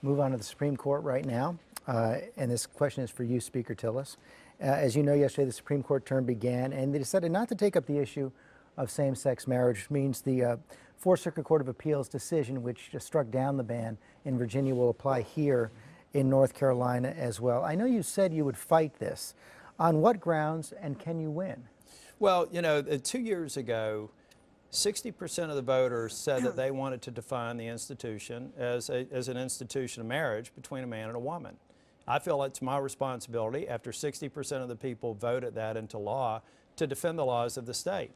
move on to the Supreme Court right now. And this question is for you, Speaker Tillis. As you know, yesterday the Supreme Court term began, and they decided not to take up the issue of same-sex marriage, which means the Fourth Circuit Court of Appeals decision, which just struck down the ban in Virginia, will apply here in North Carolina as well. I know you said you would fight this. On what grounds, and can you win? Well, you know, 2 years ago, 60% of the voters said that they wanted to define the institution as an institution of marriage between a man and a woman. I feel it's my responsibility, after 60% of the people voted that into law, to defend the laws of the state.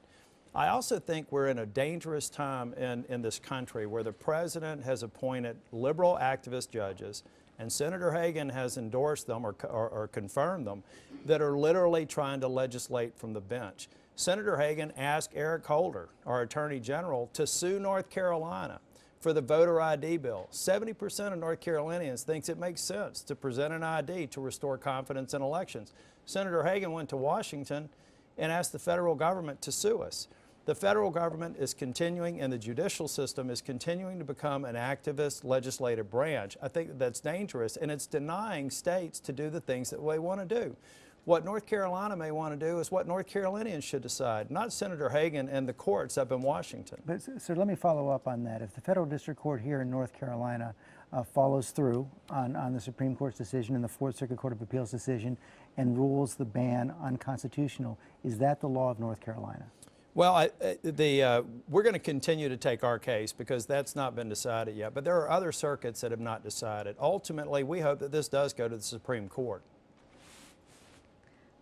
I also think we're in a dangerous time in this country where the president has appointed liberal activist judges, and Senator Hagan has endorsed them or confirmed them, that are literally trying to legislate from the bench. Senator Hagan asked Eric Holder, our Attorney General, to sue North Carolina for the voter ID bill. 70% of North Carolinians thinks it makes sense to present an ID to restore confidence in elections. Senator Hagan went to Washington and asked the federal government to sue us. The federal government is continuing, and the judicial system is continuing to become an activist legislative branch. I think that's dangerous, and it's denying states to do the things that they want to do. What North Carolina may want to do is what North Carolinians should decide, not Senator Hagan and the courts up in Washington. But, sir, let me follow up on that. If the federal district court here in North Carolina follows through on the Supreme Court's decision and the Fourth Circuit Court of Appeals decision and rules the ban unconstitutional, is that the law of North Carolina? Well, we're going to continue to take our case because that's not been decided yet. But there are other circuits that have not decided. Ultimately, we hope that this does go to the Supreme Court.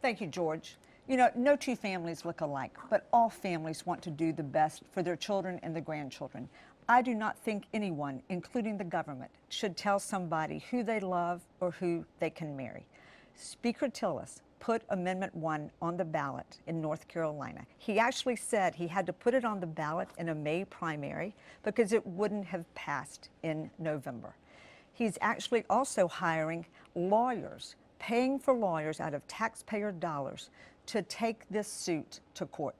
Thank you, George. You know, no two families look alike, but all families want to do the best for their children and their grandchildren. I do not think anyone, including the government, should tell somebody who they love or who they can marry. Speaker Tillis put Amendment 1 on the ballot in North Carolina. He actually said he had to put it on the ballot in a May primary because it wouldn't have passed in November. He's actually also hiring lawyers, paying for lawyers out of taxpayer dollars to take this suit to court.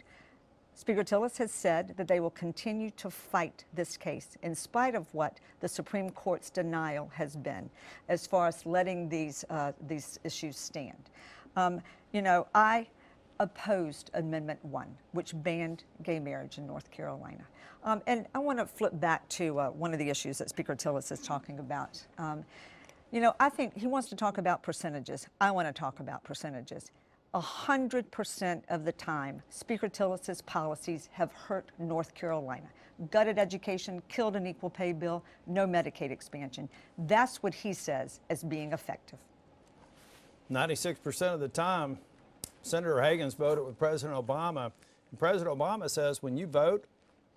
Speaker Tillis has said that they will continue to fight this case in spite of what the Supreme Court's denial has been as far as letting these issues stand. You know, I opposed Amendment 1, which banned gay marriage in North Carolina. And I want to flip back to one of the issues that Speaker Tillis is talking about. You know, I think he wants to talk about percentages. I want to talk about percentages. 100% of the time, Speaker Tillis's policies have hurt North Carolina. Gutted education, killed an equal pay bill, no Medicaid expansion. That's what he says as being effective. 96% of the time, Senator Hagan's voted with President Obama. And President Obama says when you vote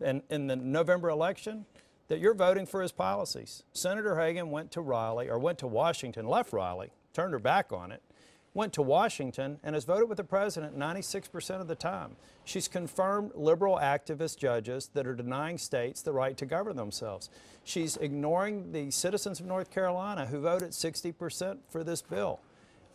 in the November election, that you're voting for his policies. Senator Hagan went to Washington, left Raleigh, turned her back on it, went to Washington and has voted with the president 96% of the time. She's confirmed liberal activist judges that are denying states the right to govern themselves. She's ignoring the citizens of North Carolina who voted 60% for this bill.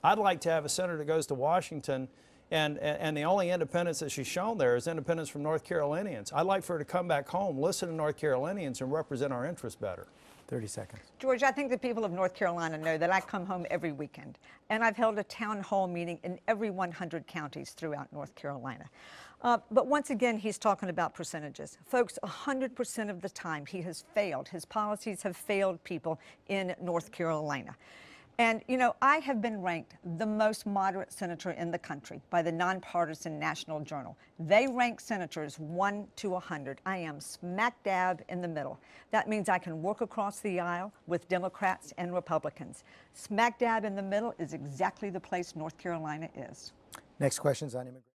I'd like to have a senator that goes to Washington and the only independence that she's shown there is independence from North Carolinians. I'd like for her to come back home, listen to North Carolinians, and represent our interests better. 30 seconds. George, I think the people of North Carolina know that I come home every weekend, and I've held a town hall meeting in every 100 counties throughout North Carolina. But once again, he's talking about percentages. Folks, 100% of the time he has failed. His policies have failed people in North Carolina. And, you know, I have been ranked the most moderate senator in the country by the Nonpartisan National Journal. They rank senators 1 to 100. I am smack dab in the middle. That means I can work across the aisle with Democrats and Republicans. Smack dab in the middle is exactly the place North Carolina is. Next question's on immigration.